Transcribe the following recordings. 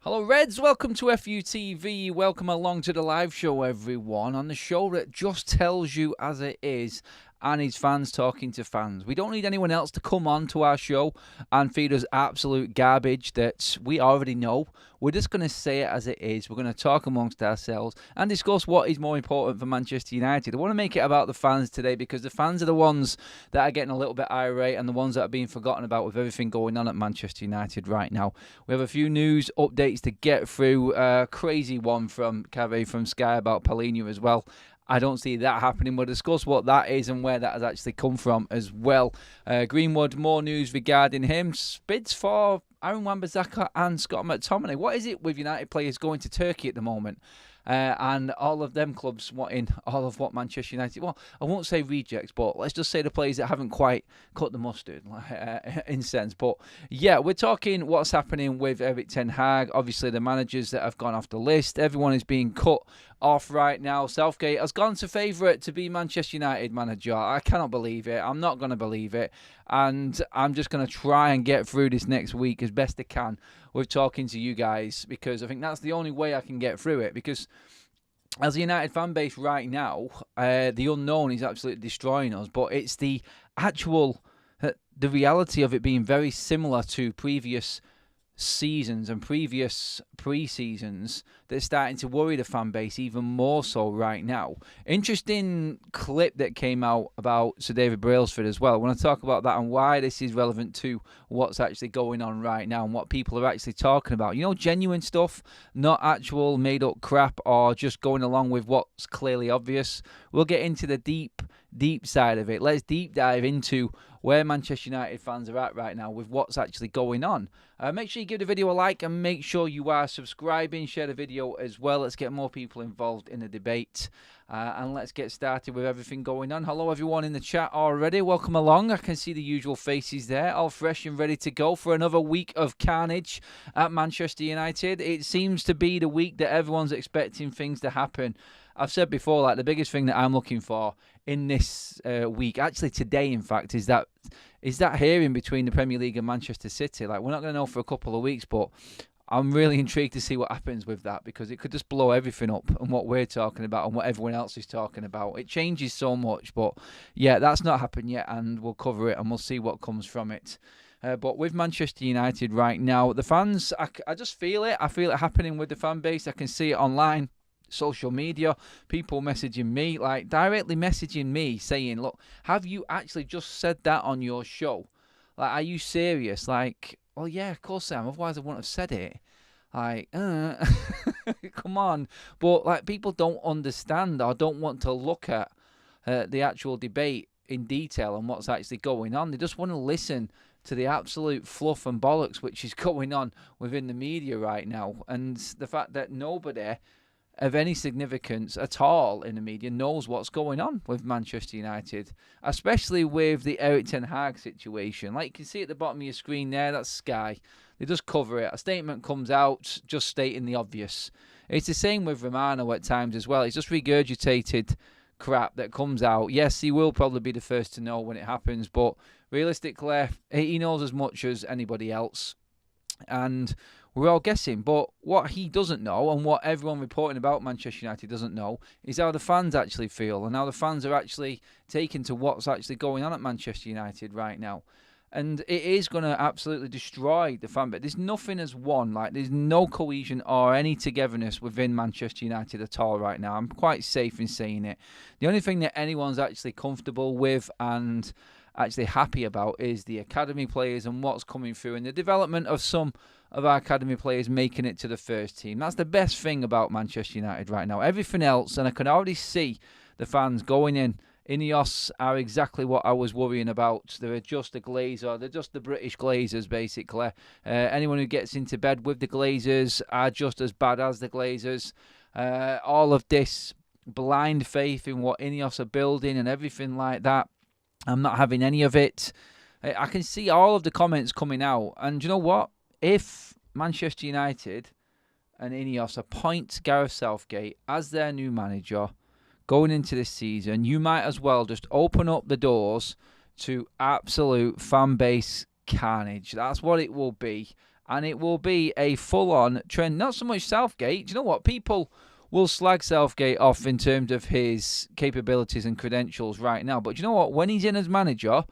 Hello Reds, welcome to FUTV, welcome along to the live show everyone, on the show that just tells you as it is and is fans talking to fans. We don't need anyone else to come on to our show and feed us absolute garbage that we already know. We're just going to say it as it is. We're going to talk amongst ourselves and discuss what is more important for Manchester United. I want to make it about the fans today because the fans are the ones that are getting a little bit irate and the ones that are being forgotten about with everything going on at Manchester United right now. We have a few news updates to get through. A crazy one from Cave from Sky about Paulinho as well. I don't see that happening. We'll discuss what that is and where that has actually come from as well. Greenwood, more news regarding him. Bids for Aaron Wan-Bissaka and Scott McTominay. What is it with United players going to Turkey at the moment? And all of them clubs wanting all of what Manchester United... Well, I won't say rejects, but let's just say the players that haven't quite cut the mustard, in sense. But yeah, we're talking what's happening with Erik Ten Hag. Obviously, the managers that have gone off the list. Everyone is being cut off right now. Southgate has gone to favourite to be Manchester United manager. I cannot believe it. I'm not going to believe it. And I'm just going to try and get through this next week as best I can with talking to you guys, because I think that's the only way I can get through it. Because as a United fan base right now, the unknown is absolutely destroying us. But it's the actual, the reality of it being very similar to previous seasons and previous pre-seasons that's starting to worry the fan base even more so right now. Interesting clip that came out about Sir David Brailsford as well. I want to talk about that and why this is relevant to what's actually going on right now and what people are actually talking about. You know, genuine stuff, not actual made-up crap or just going along with what's clearly obvious. We'll get into the deep side of it. Let's deep dive into where Manchester United fans are at right now with what's actually going on. Make sure you give the video a like and make sure you are subscribing. Share the video as well. Let's get more people involved in the debate. And let's get started with everything going on. Hello everyone in the chat already. Welcome along. I can see the usual faces there, all fresh and ready to go for another week of carnage at Manchester United. It seems to be the week that everyone's expecting things to happen. I've said before, like, the biggest thing that I'm looking for in this week, actually today, in fact, is that hearing between the Premier League and Manchester City. Like, we're not going to know for a couple of weeks, but I'm really intrigued to see what happens with that, because it could just blow everything up and what we're talking about and what everyone else is talking about. It changes so much, but yeah, that's not happened yet, and we'll cover it and we'll see what comes from it. But with Manchester United right now, the fans, I just feel it. I feel it happening with the fan base. I can see it online. Social media, people messaging me, like directly messaging me saying, look, have you actually just said that on your show? Like, are you serious? Like, well, yeah, of course I am, otherwise I wouldn't have said it. Like, come on. But like, people don't understand or don't want to look at the actual debate in detail and what's actually going on. They just want to listen to the absolute fluff and bollocks which is going on within the media right now, and the fact that nobody of any significance at all in the media knows what's going on with Manchester United, especially with the Erik Ten Hag situation. Like you can see at the bottom of your screen there, that's Sky. They just cover it. A statement comes out just stating the obvious. It's the same with Romano at times as well. It's just regurgitated crap that comes out. Yes, he will probably be the first to know when it happens, but realistically, he knows as much as anybody else. And we're all guessing, but what he doesn't know and what everyone reporting about Manchester United doesn't know is how the fans actually feel and how the fans are actually taken to what's actually going on at Manchester United right now. And it is going to absolutely destroy the fan base. There's nothing as one. Like, there's no cohesion or any togetherness within Manchester United at all right now. I'm quite safe in saying it. The only thing that anyone's actually comfortable with and actually happy about is the academy players and what's coming through and the development of some of our academy players making it to the first team. That's the best thing about Manchester United right now. Everything else, and I can already see the fans going in. Ineos are exactly what I was worrying about. They're just a Glazer. They're just the British Glazers, basically. Anyone who gets into bed with the Glazers are just as bad as the Glazers. All of this blind faith in what Ineos are building and everything like that, I'm not having any of it. I can see all of the comments coming out. And you know what? If Manchester United and Ineos appoint Gareth Southgate as their new manager going into this season, you might as well just open up the doors to absolute fan base carnage. That's what it will be. And it will be a full-on trend. Not so much Southgate. Do you know what? People will slag Southgate off in terms of his capabilities and credentials right now. But do you know what? When he's in as manager,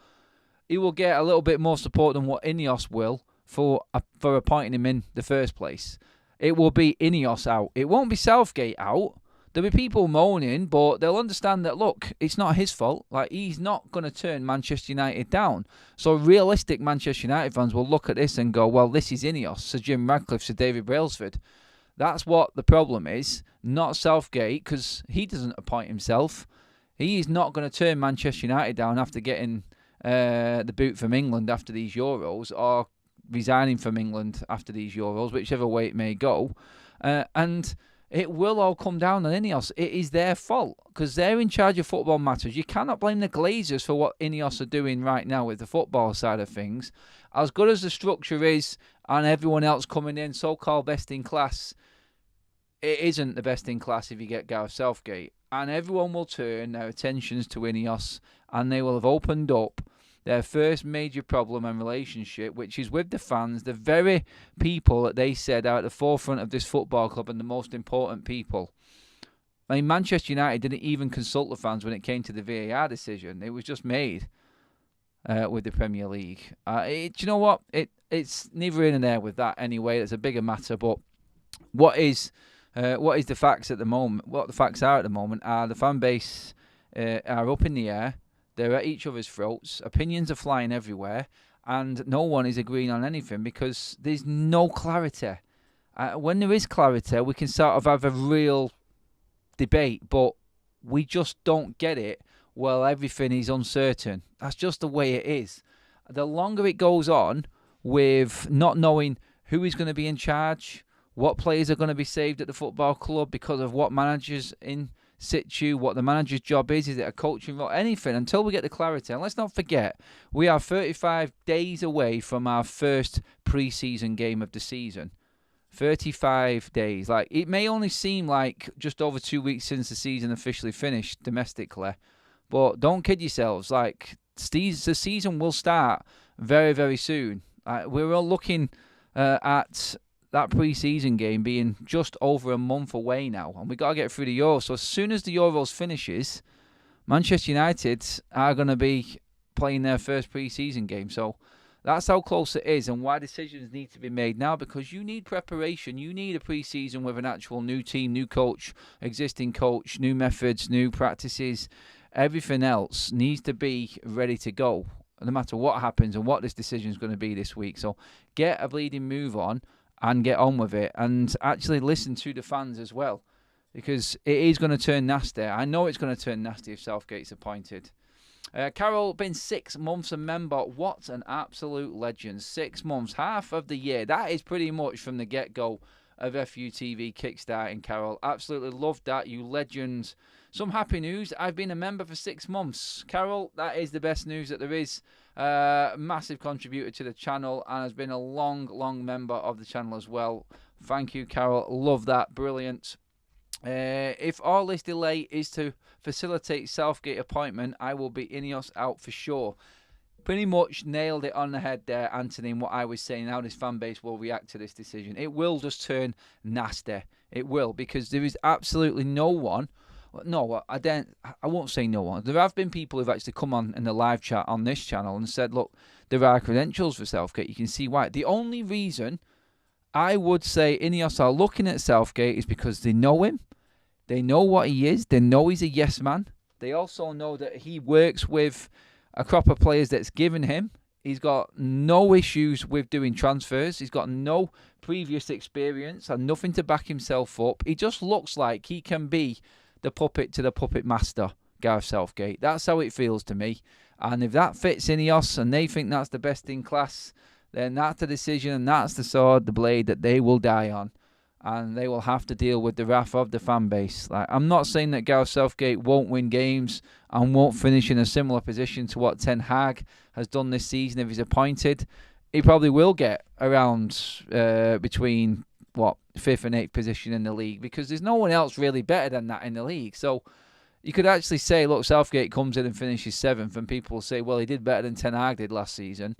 he will get a little bit more support than what Ineos will for appointing him in the first place. It will be Ineos out. It won't be Southgate out. There'll be people moaning, but they'll understand that, look, it's not his fault. Like, he's not going to turn Manchester United down. So realistic Manchester United fans will look at this and go, well, this is Ineos, Sir Jim Ratcliffe, Sir David Brailsford. That's what the problem is, not Southgate, because he doesn't appoint himself. He is not going to turn Manchester United down after getting the boot from England after these Euros, or resigning from England after these Euros, whichever way it may go. And it will all come down on Ineos. It is their fault because they're in charge of football matters. You cannot blame the Glazers for what Ineos are doing right now with the football side of things. As good as the structure is and everyone else coming in, so-called best in class, it isn't the best in class if you get Gareth Southgate. And everyone will turn their attentions to Ineos and they will have opened up their first major problem and relationship, which is with the fans, the very people that they said are at the forefront of this football club and the most important people. I mean, Manchester United didn't even consult the fans when it came to the VAR decision. It was just made with the Premier League. Do you know what? It's neither in and there with that anyway. It's a bigger matter. But what is the facts at the moment? What the facts are at the moment are the fan base are up in the air. They're at each other's throats. Opinions are flying everywhere. And no one is agreeing on anything because there's no clarity. When there is clarity, we can sort of have a real debate. But we just don't get it. Well, everything is uncertain. That's just the way it is. The longer it goes on with not knowing who is going to be in charge, what players are going to be saved at the football club because of what managers in situ, what the manager's job is it a coaching role, anything, until we get the clarity. And let's not forget, we are 35 days away from our first pre-season game of the season. 35 days. Like, it may only seem like just over 2 weeks since the season officially finished domestically, but don't kid yourselves. Like, the season will start very, very soon. We're all looking at that pre-season game being just over a month away now, and we got to get through the Euros. So as soon as the Euros finishes, Manchester United are going to be playing their first pre-season game. So that's how close it is, and why decisions need to be made now, because you need preparation. You need a pre-season with an actual new team, new coach, existing coach, new methods, new practices. Everything else needs to be ready to go, no matter what happens and what this decision is going to be this week. So get a bleeding move on and get on with it, and actually listen to the fans as well, because it is going to turn nasty. I know it's going to turn nasty if Southgate's appointed. Carol, been 6 months a member. What an absolute legend. 6 months, half of the year. That is pretty much from the get-go of FUTV kickstarting, Carol. Absolutely loved that, you legend. Some happy news. I've been a member for 6 months. Carol, that is the best news that there is. Massive contributor to the channel and has been a long member of the channel as well. Thank you, Carol. Love that. Brilliant. If all this delay is to facilitate Southgate appointment, I will be Ineos out for sure. Pretty much nailed it on the head there, Anthony, in what I was saying, how this fan base will react to this decision. It will just turn nasty. It will, because there is absolutely no one. No, I won't say no one. There have been people who've actually come on in the live chat on this channel and said, look, there are credentials for Southgate. You can see why. The only reason I would say Ineos are looking at Southgate is because they know him. They know what he is. They know he's a yes man. They also know that he works with a crop of players that's given him. He's got no issues with doing transfers. He's got no previous experience and nothing to back himself up. He just looks like he can be the puppet to the puppet master, Gareth Southgate. That's how it feels to me. And if that fits Ineos and they think that's the best in class, then that's the decision and that's the sword, the blade that they will die on. And they will have to deal with the wrath of the fan base. Like, I'm not saying that Gareth Southgate won't win games and won't finish in a similar position to what Ten Hag has done this season if he's appointed. He probably will get around between 5th and 8th position in the league, because there's no one else really better than that in the league. So you could actually say, look, Southgate comes in and finishes 7th, and people will say, well, he did better than Ten Hag did last season.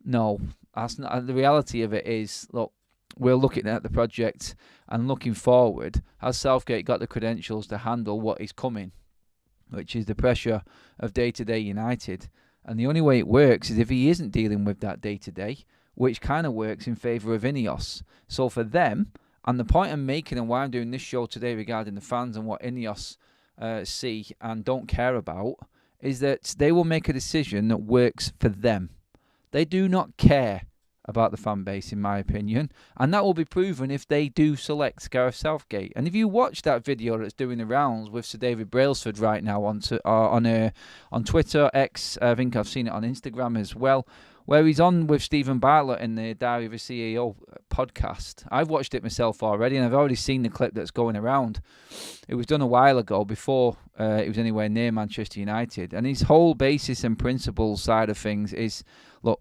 No, That's not, the reality of it is, look, we're looking at the project and looking forward. Has Southgate got the credentials to handle what is coming, which is the pressure of day-to-day United? And the only way it works is if he isn't dealing with that day-to-day, which kind of works in favour of Ineos. So for them, and the point I'm making and why I'm doing this show today regarding the fans and what Ineos see and don't care about, is that they will make a decision that works for them. They do not care about the fan base, in my opinion, and that will be proven if they do select Gareth Southgate. And if you watch that video that's doing the rounds with Sir David Brailsford right now on Twitter, X, I think I've seen it on Instagram as well, where he's on with Stephen Bartlett in the Diary of a CEO podcast. I've watched it myself already, and I've already seen the clip that's going around. It was done a while ago, before it was anywhere near Manchester United. And his whole basis and principles side of things is, look,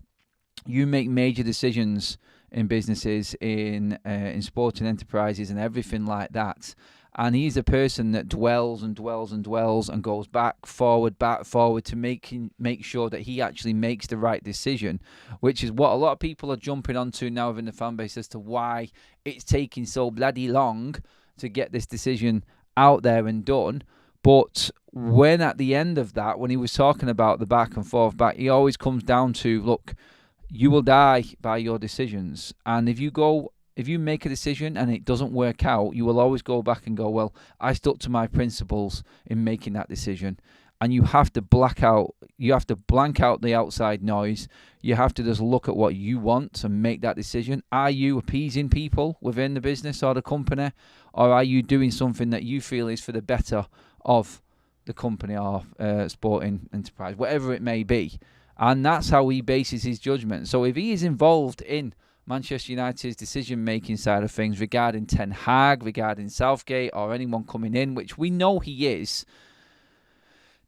you make major decisions in businesses, in sporting enterprises and everything like that. And he's a person that dwells and dwells and dwells and goes back, forward to make sure that he actually makes the right decision, which is what a lot of people are jumping onto now within the fan base as to why it's taking so bloody long to get this decision out there and done. But when at the end of that, when he was talking about the back and forth back, he always comes down to, look, you will die by your decisions. And if you make a decision and it doesn't work out, you will always go back and go, well, I stuck to my principles in making that decision. And you have to blank out the outside noise. You have to just look at what you want and make that decision. Are you appeasing people within the business or the company? Or are you doing something that you feel is for the better of the company or sporting enterprise, whatever it may be? And that's how he bases his judgment. So if he is involved in Manchester United's decision-making side of things regarding Ten Hag, regarding Southgate, or anyone coming in, which we know he is,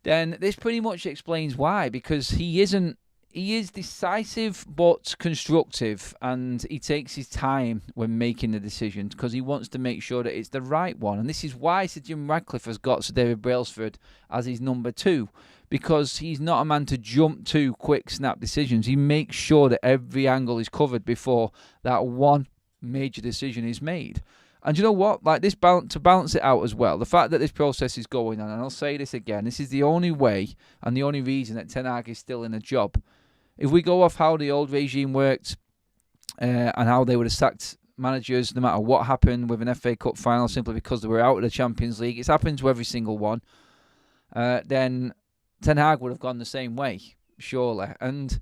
then this pretty much explains why. Because he is decisive but constructive, and he takes his time when making the decisions because he wants to make sure that it's the right one. And this is why Sir Jim Ratcliffe has got Sir David Brailsford as his number 2. Because he's not a man to jump to quick snap decisions. He makes sure that every angle is covered before that one major decision is made. And you know what? Like this, to balance it out as well, the fact that this process is going on, and I'll say this again, this is the only way and the only reason that Ten Hag is still in a job. If we go off how the old regime worked and how they would have sacked managers no matter what happened with an FA Cup final simply because they were out of the Champions League, it's happened to every single one, then Ten Hag would have gone the same way, surely. And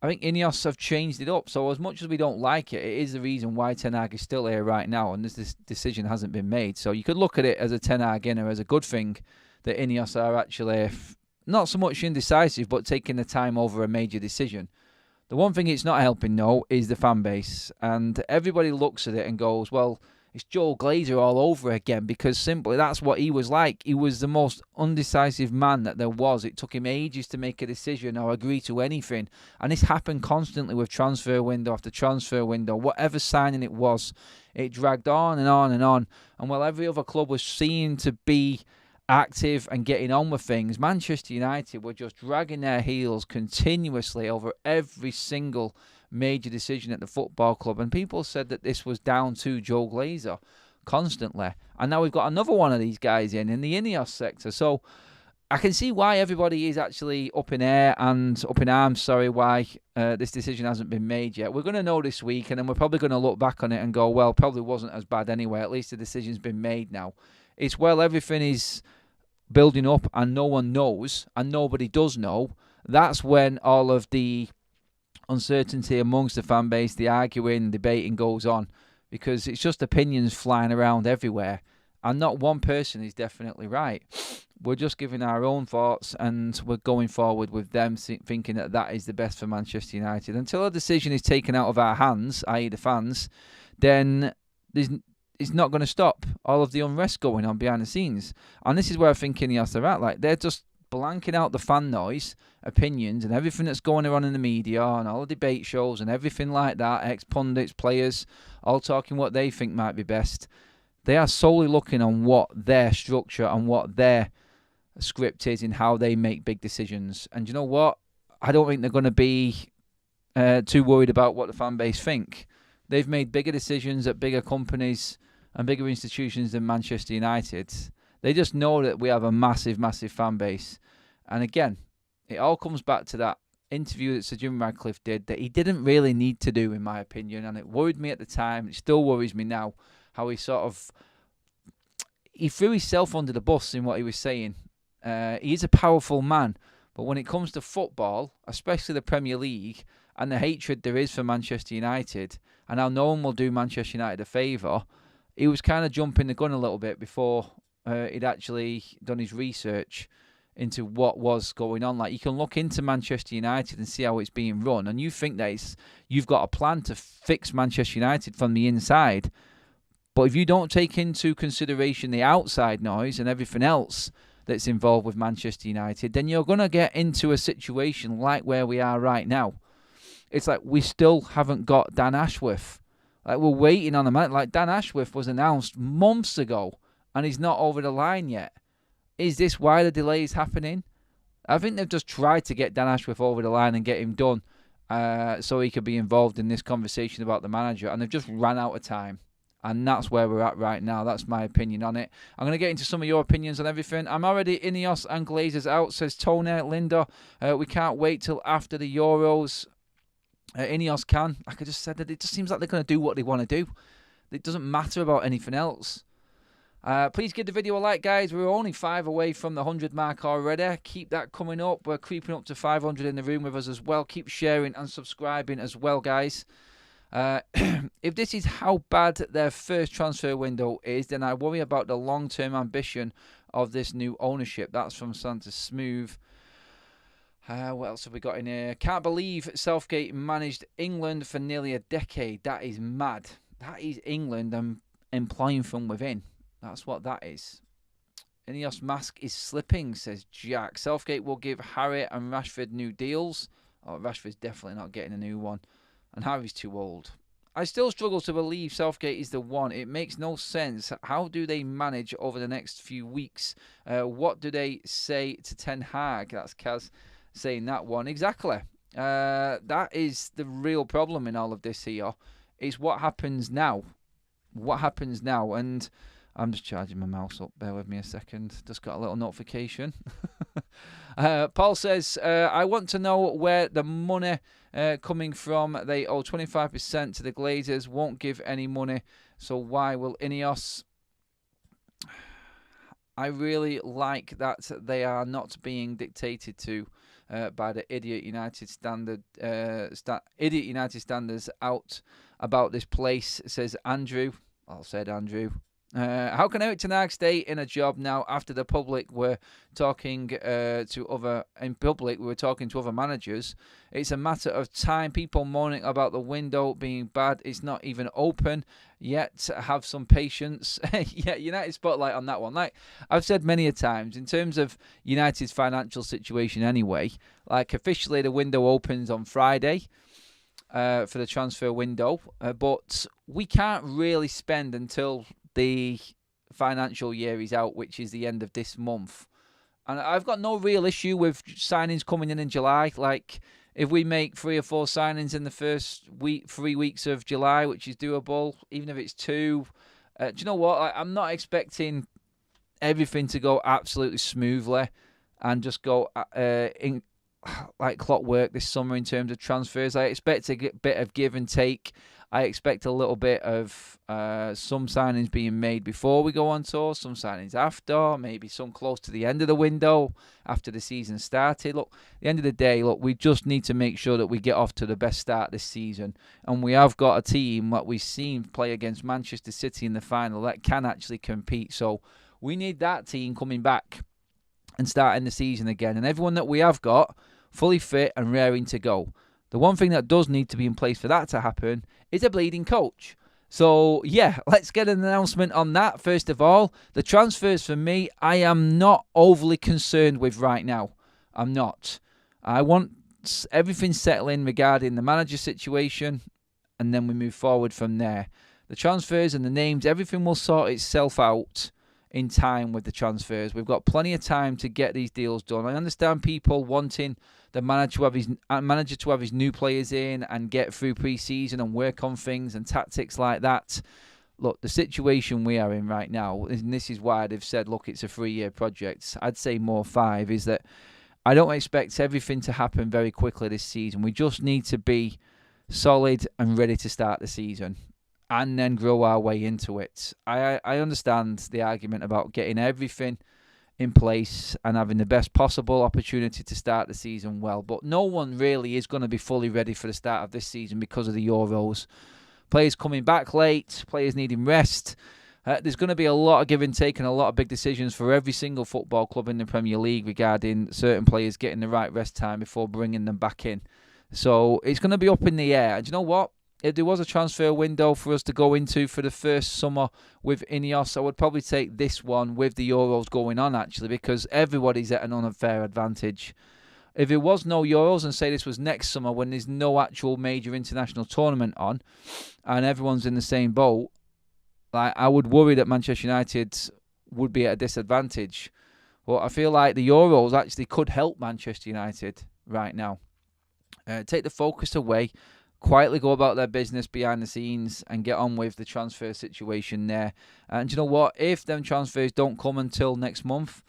I think Ineos have changed it up. So as much as we don't like it, it is the reason why Ten Hag is still here right now, and this decision hasn't been made. So you could look at it as a Ten Hag in or as a good thing that Ineos are actually not so much indecisive, but taking the time over a major decision. The one thing it's not helping, though, is the fan base. And everybody looks at it and goes, well, it's Joel Glazer all over again, because simply that's what he was like. He was the most undecisive man that there was. It took him ages to make a decision or agree to anything. And this happened constantly with transfer window after transfer window. Whatever signing it was, it dragged on and on and on. And while every other club was seen to be active and getting on with things, Manchester United were just dragging their heels continuously over every single major decision at the football club, and people said that this was down to Joe Glazer constantly. And now we've got another one of these guys in the Ineos sector. So I can see why everybody is actually up in arms, why this decision hasn't been made yet. We're going to know this week, and then we're probably going to look back on it and go, well, probably wasn't as bad anyway. At least the decision's been made now. It's, well, everything is building up and no one knows and nobody does know. That's when all of the uncertainty amongst the fan base, the arguing, debating goes on, because it's just opinions flying around everywhere, and not one person is definitely right. We're just giving our own thoughts, and we're going forward with them thinking that that is the best for Manchester United. Until a decision is taken out of our hands, i.e. the fans, then it's not going to stop all of the unrest going on behind the scenes. And this is where I think Ineos are at. Like, they're just blanking out the fan noise, opinions, and everything that's going on in the media and all the debate shows and everything like that, ex-pundits, players, all talking what they think might be best. They are solely looking on what their structure and what their script is in how they make big decisions. And you know what? I don't think they're going to be too worried about what the fan base think. They've made bigger decisions at bigger companies and bigger institutions than Manchester United. They just know that we have a massive, massive fan base. And again, it all comes back to that interview that Sir Jim Ratcliffe did that he didn't really need to do, in my opinion. And it worried me at the time. It still worries me now how he threw himself under the bus in what he was saying. He is a powerful man. But when it comes to football, especially the Premier League, and the hatred there is for Manchester United, and how no one will do Manchester United a favour, he was kind of jumping the gun a little bit before he'd actually done his research into what was going on. Like, you can look into Manchester United and see how it's being run, and you think that you've got a plan to fix Manchester United from the inside. But if you don't take into consideration the outside noise and everything else that's involved with Manchester United, then you're going to get into a situation like where we are right now. It's like we still haven't got Dan Ashworth. Like, we're waiting on a man. Like, Dan Ashworth was announced months ago and he's not over the line yet. Is this why the delay is happening? I think they've just tried to get Dan Ashworth over the line and get him done so he could be involved in this conversation about the manager, and they've just ran out of time. And that's where we're at right now. That's my opinion on it. I'm going to get into some of your opinions on everything. I'm already Ineos and Glazers out, says Tony Linda. We can't wait till after the Euros. Ineos can. Like I just said, that it just seems like they're going to do what they want to do. It doesn't matter about anything else. Please give the video a like, guys. We're only 5 away from the 100 mark already. Keep that coming up. We're creeping up to 500 in the room with us as well. Keep sharing and subscribing as well, guys. If this is how bad their first transfer window is, then I worry about the long-term ambition of this new ownership. That's from Santa Smooth. What else have we got in here? Can't believe Southgate managed England for nearly a decade. That is mad. That is England and employing from within. That's what that is. Ineos mask is slipping, says Jack. Southgate will give Harry and Rashford new deals. Oh, Rashford's definitely not getting a new one. And Harry's too old. I still struggle to believe Southgate is the one. It makes no sense. How do they manage over the next few weeks? What do they say to Ten Hag? That's Kaz saying that one. Exactly. That is the real problem in all of this here. Is what happens now. What happens now? And I'm just charging my mouse up. Bear with me a second. Just got a little notification. Paul says, I want to know where the money coming from. They owe 25% to the Glazers. Won't give any money. So why will Ineos? I really like that they are not being dictated to by the idiot United standards out about this place, says Andrew. Well said, Andrew. How can Erik Ten Hag stay in a job now after the public were talking to other managers? It's a matter of time. People moaning about the window being bad. It's not even open yet. Have some patience. Yeah, United spotlight on that one. Like I've said many a times, in terms of United's financial situation anyway, like officially the window opens on Friday for the transfer window, but we can't really spend until the financial year is out, which is the end of this month. And I've got no real issue with signings coming in July. Like, if we make 3 or 4 signings in the first 3 weeks of July, which is doable, even if it's 2, do you know what? I'm not expecting everything to go absolutely smoothly and just go in like clockwork this summer in terms of transfers. I expect a bit of give and take. I expect a little bit of some signings being made before we go on tour, some signings after, maybe some close to the end of the window after the season started. Look, at the end of the day, look, we just need to make sure that we get off to the best start this season. And we have got a team that we've seen play against Manchester City in the final that can actually compete. So we need that team coming back and starting the season again. And everyone that we have got fully fit and raring to go. The one thing that does need to be in place for that to happen is a bleeding coach. So, yeah, let's get an announcement on that. First of all, the transfers for me, I am not overly concerned with right now. I'm not. I want everything settling regarding the manager situation, and then we move forward from there. The transfers and the names, everything will sort itself out in time with the transfers. We've got plenty of time to get these deals done. I understand people wanting the manager to have his new players in and get through pre-season and work on things and tactics like that. Look, the situation we are in right now, and this is why they've said, look, it's a 3-year project. I'd say more 5, is that I don't expect everything to happen very quickly this season. We just need to be solid and ready to start the season and then grow our way into it. I understand the argument about getting everything in place and having the best possible opportunity to start the season well, but no one really is going to be fully ready for the start of this season because of the Euros. Players coming back late, players needing rest. There's going to be a lot of give and take and a lot of big decisions for every single football club in the Premier League regarding certain players getting the right rest time before bringing them back in. So it's going to be up in the air. And you know what? If there was a transfer window for us to go into for the first summer with Ineos, I would probably take this one with the Euros going on, actually, because everybody's at an unfair advantage. If it was no Euros, and say this was next summer when there's no actual major international tournament on and everyone's in the same boat, I would worry that Manchester United would be at a disadvantage. Well, I feel like the Euros actually could help Manchester United right now. Take the focus away, quietly go about their business behind the scenes and get on with the transfer situation there. And you know what? If them transfers don't come until next month,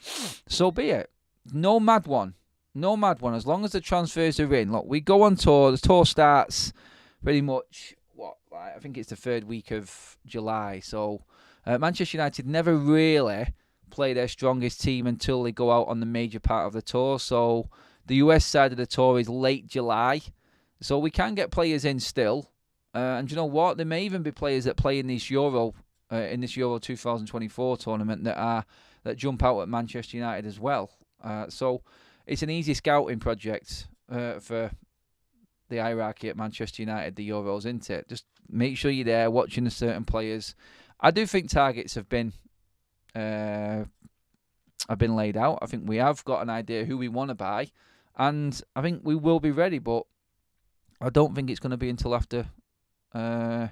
so be it. No mad one. No mad one. As long as the transfers are in. Look, we go on tour. The tour starts pretty much, I think it's the 3rd week of July. So Manchester United never really play their strongest team until they go out on the major part of the tour. So the US side of the tour is late July. So we can get players in still. And you know what? There may even be players that play in this Euro 2024 tournament that jump out at Manchester United as well. So it's an easy scouting project for the hierarchy at Manchester United, the Euros, isn't it? Just make sure you're there watching the certain players. I do think targets have been laid out. I think we have got an idea who we want to buy, and I think we will be ready. But I don't think it's going to be until after July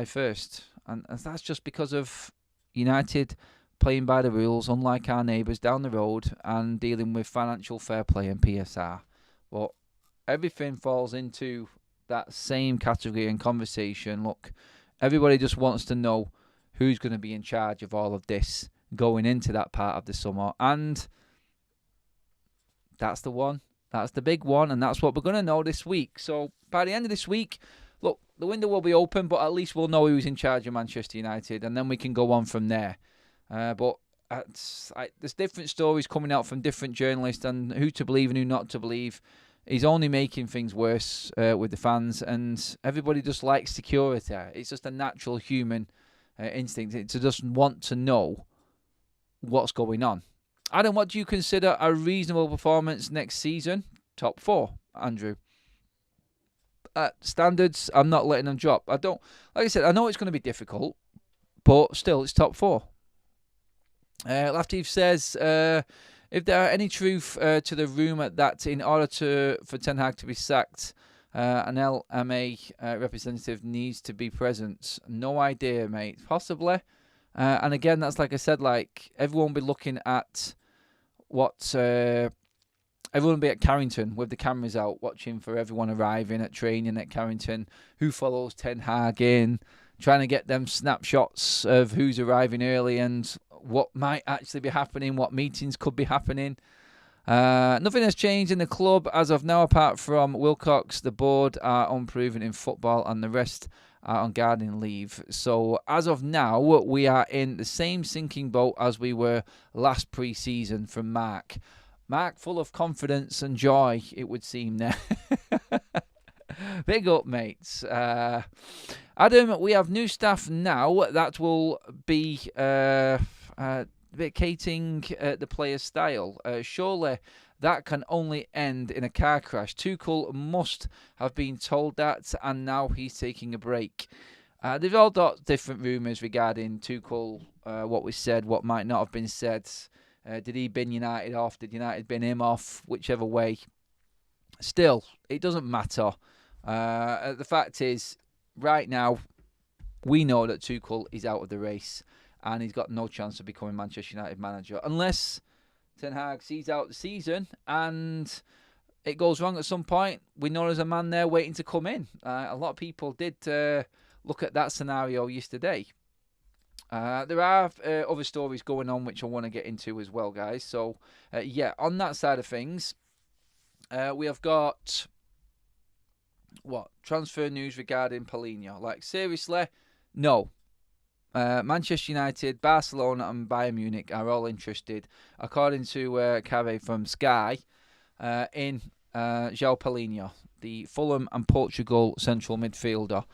1st, and that's just because of United playing by the rules, unlike our neighbours down the road, and dealing with financial fair play and PSR. But everything falls into that same category and conversation. Look, everybody just wants to know who's going to be in charge of all of this going into that part of the summer. And that's the one. That's the big one. And that's what we're going to know this week. So by the end of this week, look, the window will be open, but at least we'll know who's in charge of Manchester United. And then we can go on from there. But there's different stories coming out from different journalists and who to believe and who not to believe. He's only making things worse with the fans, and everybody just likes security. It's just a natural human instinct to just want to know what's going on. Adam, what do you consider a reasonable performance next season? Top 4, Andrew. Standards, I'm not letting them drop. Like I said, I know it's going to be difficult, but still, it's top 4. Latif says, if there are any truth to the rumour that in order for Ten Hag to be sacked, an LMA representative needs to be present. No idea, mate. Possibly. And again, that's like I said, like everyone will be looking at everyone will be at Carrington with the cameras out, watching for everyone arriving at training at Carrington, who follows Ten Hag in, trying to get them snapshots of who's arriving early and what might actually be happening, what meetings could be happening. Nothing has changed in the club as of now, apart from Wilcox. The board are unproven in football and the rest are on gardening leave. So as of now, we are in the same sinking boat as we were last pre-season from Mark. Mark, full of confidence and joy, it would seem there. Big up, mates. Adam, we have new staff now that will be vacating the player's style. Surely that can only end in a car crash. Tuchel must have been told that, and now he's taking a break. They've all got different rumours regarding Tuchel, what was said, what might not have been said. Did he bin United off? Did United bin him off? Whichever way. Still, it doesn't matter. The fact is, right now, we know that Tuchel is out of the race. and he's got no chance of becoming Manchester United manager unless Ten Hag sees out the season and it goes wrong at some point. We know there's a man there waiting to come in. A lot of people did look at that scenario yesterday. There are other stories going on which I want to get into as well, guys. So, on that side of things, we have got transfer news regarding Paulinho. Like, seriously, no. Manchester United, Barcelona and Bayern Munich are all interested, according to Cave from Sky, in João Paulinho, the Fulham and Portugal central midfielder.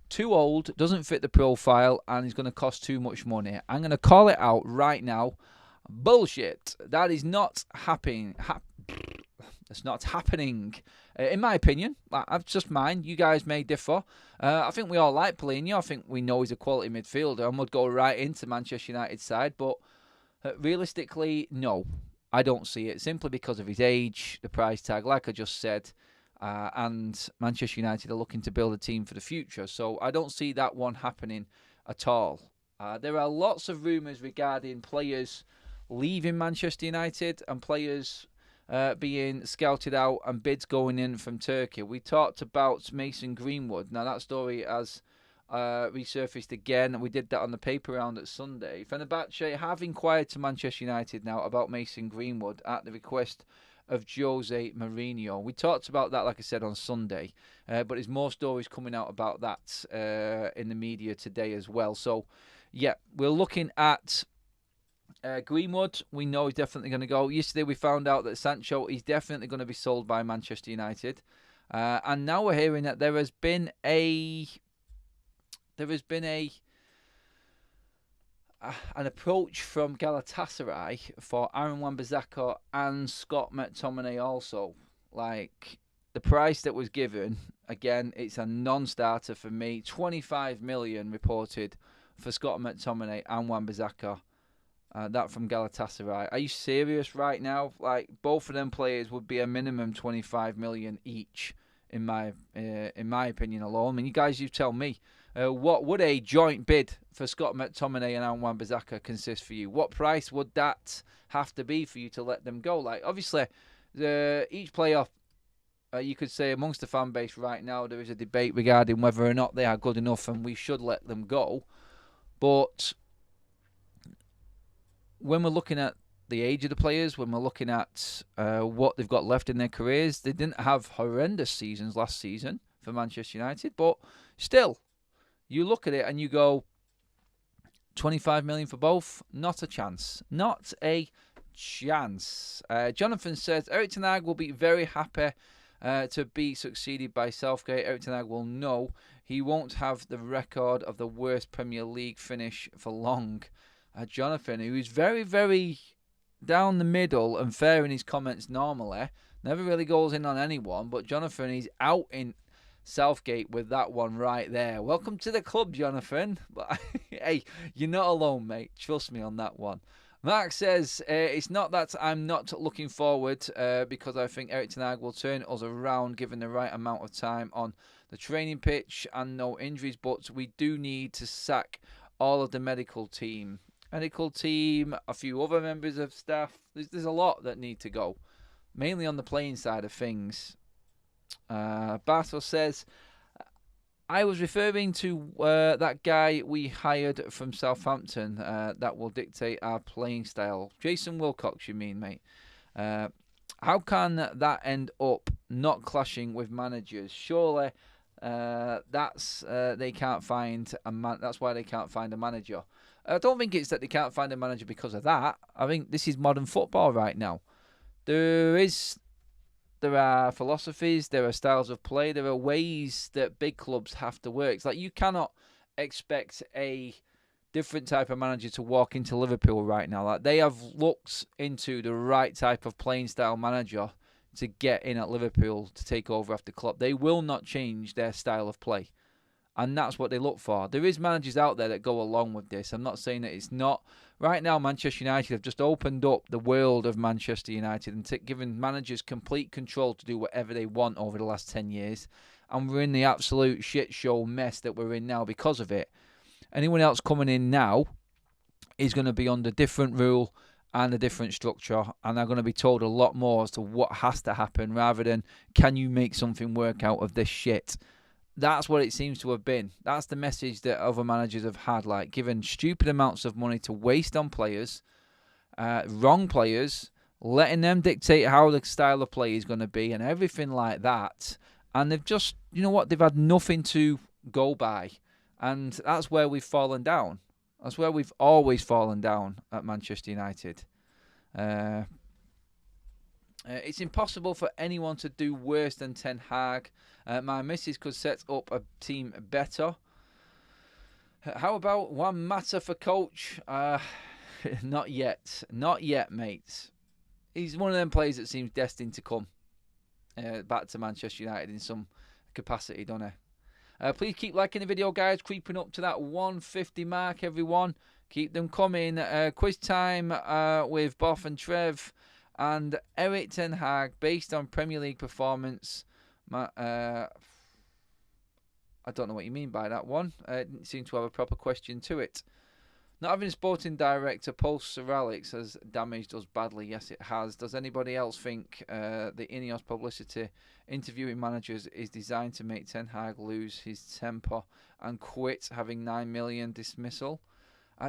Too old, doesn't fit the profile, and is going to cost too much money. I'm going to call it out right now. Bullshit. That is not happening. It's not happening, in my opinion. That's just mine. You guys may differ. I think we all like Paulinho. I think we know he's a quality midfielder and would go right into Manchester United's side. But realistically, no. I don't see it. Simply because of his age, the price tag, like I just said. And Manchester United are looking to build a team for the future. So I don't see that one happening at all. There are lots of rumours regarding players leaving Manchester United and players being scouted out and bids going in from Turkey. We talked about Mason Greenwood. Now that story has resurfaced again. We did that on the paper round at Sunday. Fenerbahce have inquired to Manchester United now about Mason Greenwood at the request of Jose Mourinho. We talked about that, like I said, on Sunday. But there's more stories coming out about that in the media today as well. So, yeah, we're looking at Greenwood. We know he's definitely going to go. Yesterday we found out that Sancho is definitely going to be sold by Manchester United. And now we're hearing that there has been an approach from Galatasaray for Aaron Wan-Bissaka and Scott McTominay also. Like, the price that was given, again, it's a non-starter for me. 25 million reported for Scott McTominay and Wan-Bissaka. That from Galatasaray. Are you serious right now? Like, both of them players would be a minimum 25 million each, in my opinion alone. I mean, you tell me. What would a joint bid for Scott McTominay and Wan-Bissaka consist for you? What price would that have to be for you to let them go? Like, obviously, each player, you could say amongst the fan base right now, there is a debate regarding whether or not they are good enough and we should let them go. But when we're looking at the age of the players, when we're looking at what they've got left in their careers, they didn't have horrendous seasons last season for Manchester United, but still, you look at it and you go, 25 million for both? Not a chance. Not a chance. Jonathan says, Erik Ten Hag will be very happy to be succeeded by Southgate. Erik Ten Hag will know he won't have the record of the worst Premier League finish for long. Jonathan, who is very, very down the middle and fair in his comments normally, never really goes in on anyone, but Jonathan is out in Southgate with that one right there. Welcome to the club, Jonathan. But hey, you're not alone, mate. Trust me on that one. Mark says, it's not that I'm not looking forward because I think Erik Ten Hag will turn us around given the right amount of time on the training pitch and no injuries, but we do need to sack all of the medical team, a few other members of staff. There's a lot that need to go, mainly on the playing side of things. Bartel says, I was referring to that guy we hired from Southampton that will dictate our playing style. Jason Wilcox, you mean, mate? How can that end up not clashing with managers? Surely that's they can't find a man. That's why they can't find a manager. I don't think it's that they can't find a manager because of that. I think this is modern football right now. There are philosophies, there are styles of play, there are ways that big clubs have to work. It's like you cannot expect a different type of manager to walk into Liverpool right now. Like, they have looked into the right type of playing style manager to get in at Liverpool to take over after Klopp. They will not change their style of play. And that's what they look for. There is managers out there that go along with this. I'm not saying that it's not. Right now, Manchester United have just opened up the world of Manchester United and given managers complete control to do whatever they want over the last 10 years. And we're in the absolute shit show mess that we're in now because of it. Anyone else coming in now is going to be under different rule and a different structure, and they're going to be told a lot more as to what has to happen rather than can you make something work out of this shit. That's what it seems to have been. That's the message that other managers have had, like given stupid amounts of money to waste on players, wrong players, letting them dictate how the style of play is going to be and everything like that. And they've just, you know what, they've had nothing to go by. And that's where we've fallen down. That's where we've always fallen down at Manchester United. It's impossible for anyone to do worse than Ten Hag. My missus could set up a team better. How about one matter for coach? Not yet. Not yet, mates. He's one of them players that seems destined to come back to Manchester United in some capacity, don't he? Please keep liking the video, guys. Creeping up to that 150 mark, everyone. Keep them coming. Quiz time with Boff and Trev. And Erik Ten Hag, based on Premier League performance. I don't know what you mean by that one. It didn't seem to have a proper question to it. Not having a sporting director post Sir Alex has damaged us badly. Yes, it has. Does anybody else think the Ineos publicity interviewing managers is designed to make Ten Hag lose his temper and quit, having 9 million dismissal?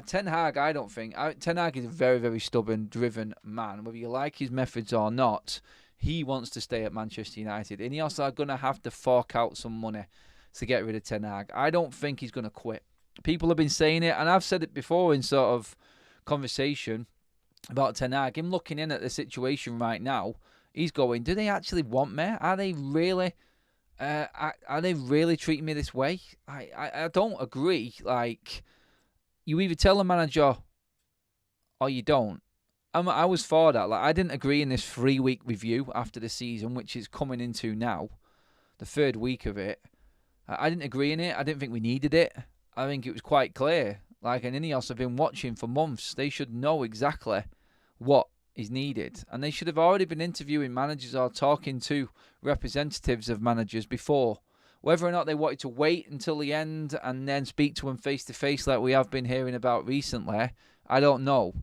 Ten Hag, I don't think. Ten Hag is a very, very stubborn, driven man. Whether you like his methods or not, he wants to stay at Manchester United. Ineos are going to have to fork out some money to get rid of Ten Hag. I don't think he's going to quit. People have been saying it, and I've said it before in sort of conversation about Ten Hag. Him looking in at the situation right now, he's going, do they actually want me? Are they really treating me this way? I don't agree. Like, you either tell the manager or you don't. I was for that. Like, I didn't agree in this 3-week review after the season, which is coming into now, the 3rd week of it. I didn't agree in it. I didn't think we needed it. I think it was quite clear. Like, and Ineos have been watching for months. They should know exactly what is needed. And they should have already been interviewing managers or talking to representatives of managers before. Whether or not they wanted to wait until the end and then speak to them face-to-face like we have been hearing about recently, I don't know.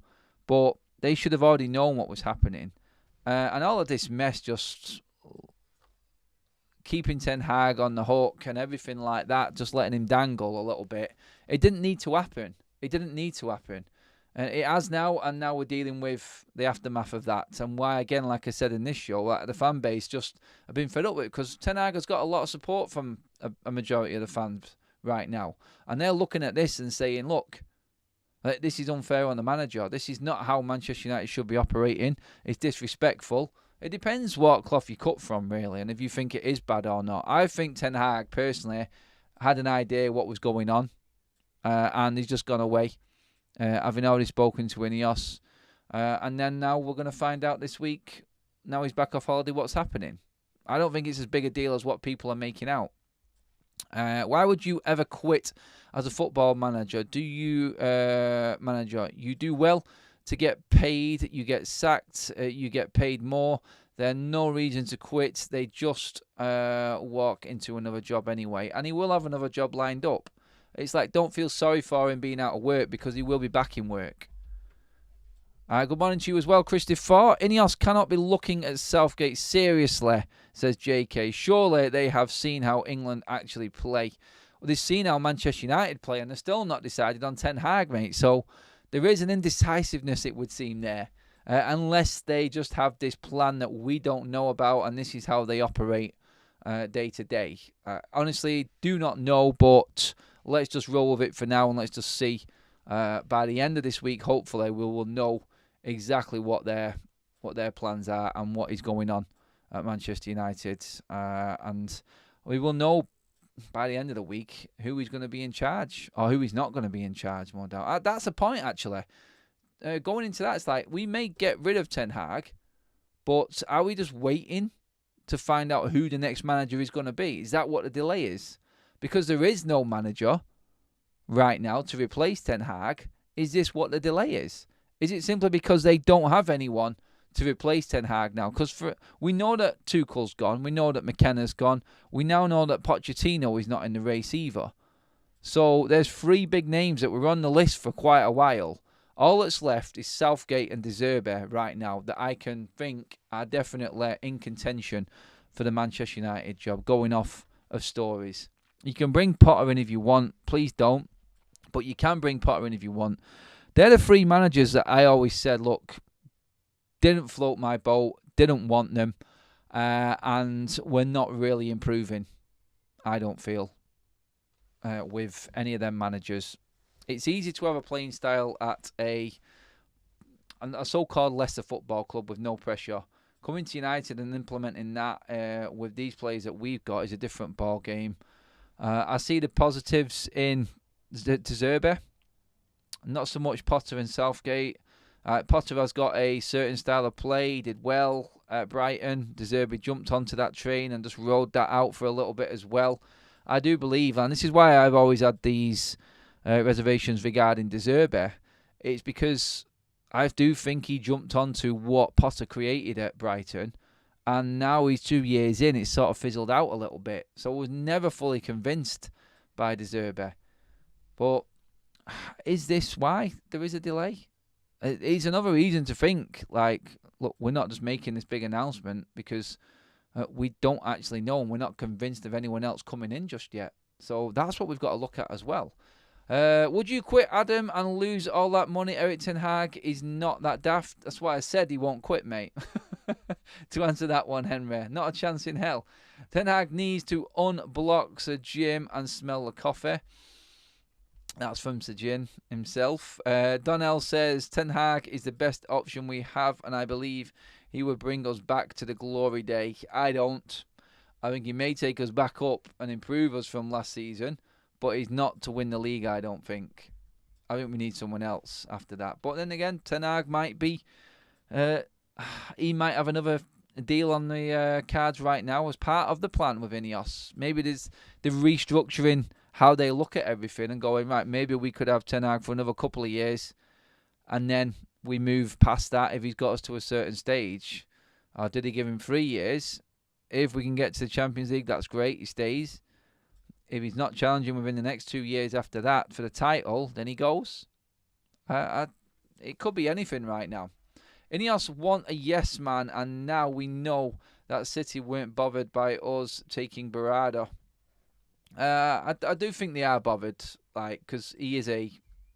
But they should have already known what was happening. And all of this mess just keeping Ten Hag on the hook and everything like that, just letting him dangle a little bit. It didn't need to happen. It didn't need to happen. And it has now, and now we're dealing with the aftermath of that. And why, again, like I said in this show, the fan base just have been fed up with it because Ten Hag has got a lot of support from a majority of the fans right now. And they're looking at this and saying, look, this is unfair on the manager. This is not how Manchester United should be operating. It's disrespectful. It depends what cloth you cut from, really, and if you think it is bad or not. I think Ten Hag, personally, had an idea what was going on, and he's just gone away, having already spoken to Ineos. And then now we're going to find out this week, now he's back off holiday, what's happening. I don't think it's as big a deal as what people are making out. Why would you ever quit as a football manager? You do well to get paid, you get sacked, you get paid more. There's no reason to quit. They just walk into another job anyway. And he will have another job lined up. It's like, don't feel sorry for him being out of work because he will be back in work. Good morning to you as well, Christopher. Ineos cannot be looking at Southgate seriously, says JK. Surely they have seen how England actually play. Well, they've seen how Manchester United play and they're still not decided on Ten Hag, mate. So there is an indecisiveness, it would seem, there. Unless they just have this plan that we don't know about and this is how they operate day to day. Honestly, do not know, but let's just roll with it for now and let's just see. By the end of this week, hopefully, we will know exactly what their plans are and what is going on at Manchester United. And we will know by the end of the week who is going to be in charge or who is not going to be in charge, no doubt. That's the point, actually. Going into that, it's like we may get rid of Ten Hag, but are we just waiting to find out who the next manager is going to be? Is that what the delay is? Because there is no manager right now to replace Ten Hag. Is this what the delay is? Is it simply because they don't have anyone to replace Ten Hag now? Because we know that Tuchel's gone. We know that McKenna's gone. We now know that Pochettino is not in the race either. So there's 3 big names that were on the list for quite a while All that's left is Southgate and De Zerbi right now that I can think are definitely in contention for the Manchester United job, going off of stories. You can bring Potter in if you want. Please don't. But you can bring Potter in if you want. They're the three managers that I always said, look, didn't float my boat, didn't want them, and we're not really improving, I don't feel, with any of them managers. It's easy to have a playing style at a so-called lesser football club with no pressure. Coming to United and implementing that with these players that we've got is a different ball game. I see the positives in De Zerbi, not so much Potter and Southgate. Potter has got a certain style of play. He did well at Brighton. De Zerbi jumped onto that train and just rode that out for a little bit as well. I do believe, and this is why I've always had these reservations regarding De Zerbi. It's because I do think he jumped onto what Potter created at Brighton, and now he's 2 years in, it's sort of fizzled out a little bit. So I was never fully convinced by De Zerbi. But is this why there is a delay? It's another reason to think, like, look, we're not just making this big announcement because we don't actually know and we're not convinced of anyone else coming in just yet. So that's what we've got to look at as well. Would you quit, Adam, and lose all that money? Erik Ten Hag is not that daft. That's why I said he won't quit, mate. To answer that one, Henry. Not a chance in hell. Ten Hag needs to unblock Sir Jim and smell the coffee. That's from Sir Jim himself. Donnell says, Ten Hag is the best option we have, and I believe he would bring us back to the glory day. I don't. I think he may take us back up and improve us from last season, but he's not to win the league, I don't think. I think we need someone else after that. But then again, Ten Hag might be... he might have another deal on the cards right now as part of the plan with Ineos. Maybe there's the restructuring how they look at everything and going, right, maybe we could have Ten Hag for another couple of years and then we move past that if he's got us to a certain stage. Or did he give him 3 years? If we can get to the Champions League, that's great, he stays. If he's not challenging within the next 2 years after that for the title, then he goes. It could be anything right now. Ineos want a yes man, and now we know that City weren't bothered by us taking Berardo. I do think they are bothered, like, because he is a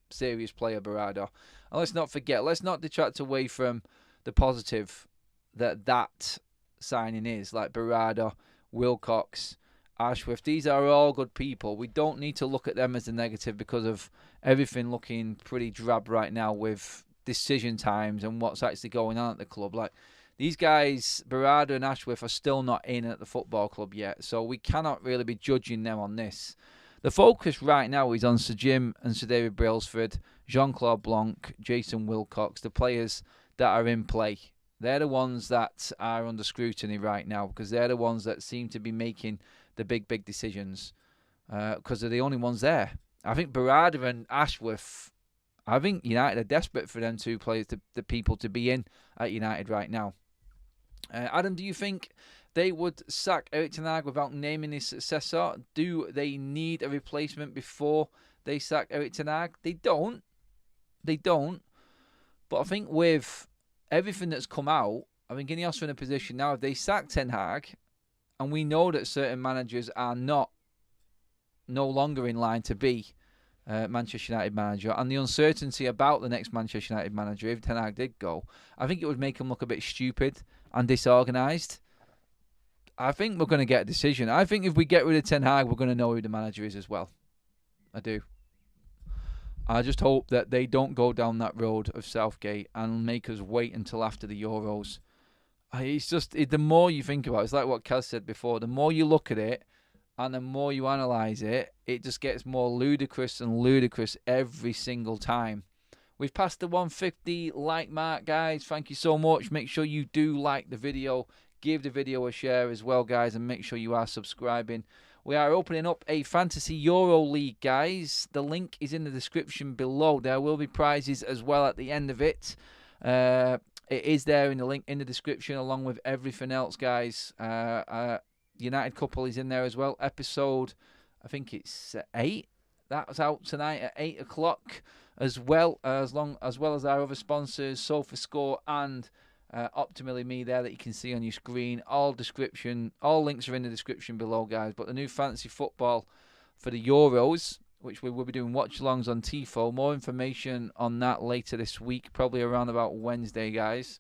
serious player, Berardo. And let's not forget, let's not detract away from the positive that signing is, like Berardo, Wilcox, Ashworth. These are all good people. We don't need to look at them as a negative because of everything looking pretty drab right now with decision times and what's actually going on at the club. Like, these guys, Berardo and Ashworth, are still not in at the football club yet, so we cannot really be judging them on this. The focus right now is on Sir Jim and Sir David Brailsford, Jean-Claude Blanc, Jason Wilcox, the players that are in play. They're the ones that are under scrutiny right now because they're the ones that seem to be making the big decisions because they're the only ones there. I think Berardo and Ashworth, I think United are desperate for them two players, the people to be in at United right now. Adam, do you think they would sack Erik Ten Hag without naming his successor? Do they need a replacement before they sack Erik Ten Hag? They don't. They don't. But I think with everything that's come out, I think Ineos are in a position now, if they sack Ten Hag, and we know that certain managers are no longer in line to be Manchester United manager, and the uncertainty about the next Manchester United manager, if Ten Hag did go, I think it would make him look a bit stupid and disorganised. I think we're going to get a decision. I think if we get rid of Ten Hag, we're going to know who the manager is as well. I do. I just hope that they don't go down that road of Southgate and make us wait until after the Euros. It's just, the more you think about it, it's like what Kaz said before, the more you look at it and the more you analyse it, it just gets more ludicrous and ludicrous every single time. We've passed the 150 like mark, guys. Thank you so much. Make sure you do like the video. Give the video a share as well, guys, and make sure you are subscribing. We are opening up a Fantasy Euro League, guys. The link is in the description below. There will be prizes as well at the end of it. It is there in the link in the description along with everything else, guys. United Couple is in there as well. Episode, I think it's 8. That's out tonight at 8 o'clock. as well as our other sponsors, SofaScore and Optimally Me there that you can see on your screen. All links are in the description below, guys. But the new fantasy football for the Euros, which we will be doing watch-alongs on Tifo. More information on that later this week, probably around about Wednesday, guys,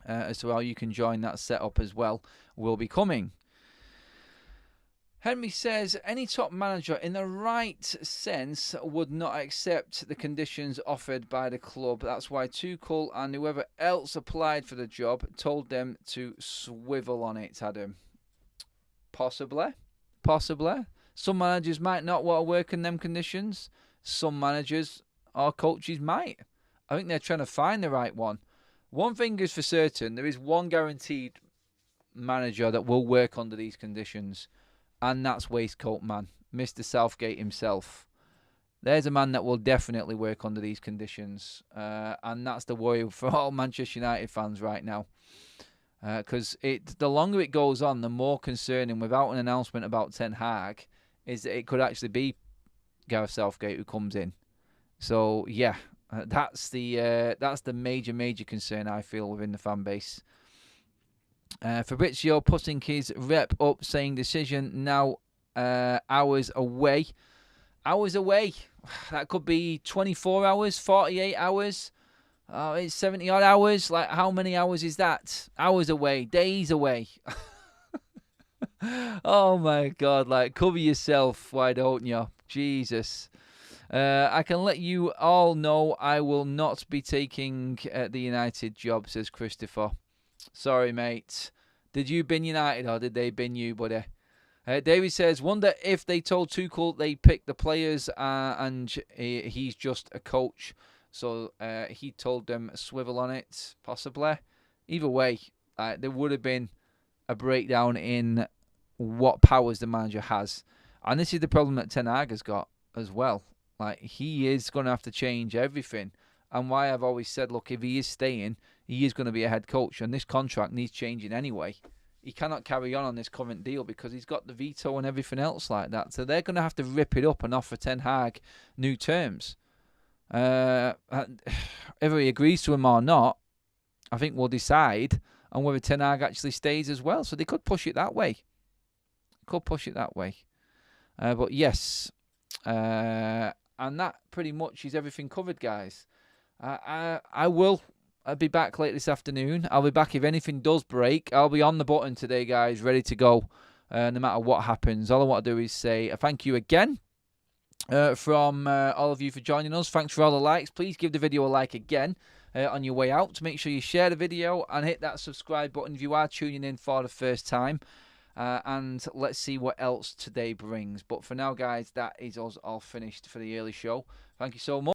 as to how you can join that setup as well, will be coming. Henry says, any top manager in the right sense would not accept the conditions offered by the club. That's why Tuchel and whoever else applied for the job told them to swivel on it, Adam. Possibly. Some managers might not want to work in them conditions. Some managers or coaches might. I think they're trying to find the right one. One thing is for certain, there is one guaranteed manager that will work under these conditions. And that's Waistcoat Man, Mr Southgate himself. There's a man that will definitely work under these conditions. And that's the worry for all Manchester United fans right now. Because the longer it goes on, the more concerning, without an announcement about Ten Hag, is that it could actually be Gareth Southgate who comes in. So, yeah, that's the major concern I feel within the fan base. Fabrizio putting his rep up, saying decision now hours away. Hours away. That could be 24 hours, 48 hours. It's 70 odd hours. Like, how many hours is that? Hours away, days away. Oh my God! Like, cover yourself, why don't you? Jesus. I can let you all know I will not be taking the United job, says Christopher. Sorry, mate. Did you bin United or did they bin you, buddy? David says, wonder if they told Tuchel they picked the players and he's just a coach. So he told them swivel on it, possibly. Either way, there would have been a breakdown in what powers the manager has. And this is the problem that Ten Hag has got as well. Like, he is going to have to change everything. And why I've always said, look, if he is staying, he is going to be a head coach. And this contract needs changing anyway. He cannot carry on this current deal because he's got the veto and everything else like that. So they're going to have to rip it up and offer Ten Hag new terms. Whether he agrees to him or not, I think we'll decide on whether Ten Hag actually stays as well. So they could push it that way. But yes, and that pretty much is everything covered, guys. I'll be back late this afternoon. I'll be back if anything does break. I'll be on the button today, guys, ready to go, no matter what happens. All I want to do is say thank you again from all of you for joining us. Thanks for all the likes. Please give the video a like again on your way out. Make sure you share the video and hit that subscribe button if you are tuning in for the first time. And let's see what else today brings. But for now, guys, that is us all finished for the early show. Thank you so much.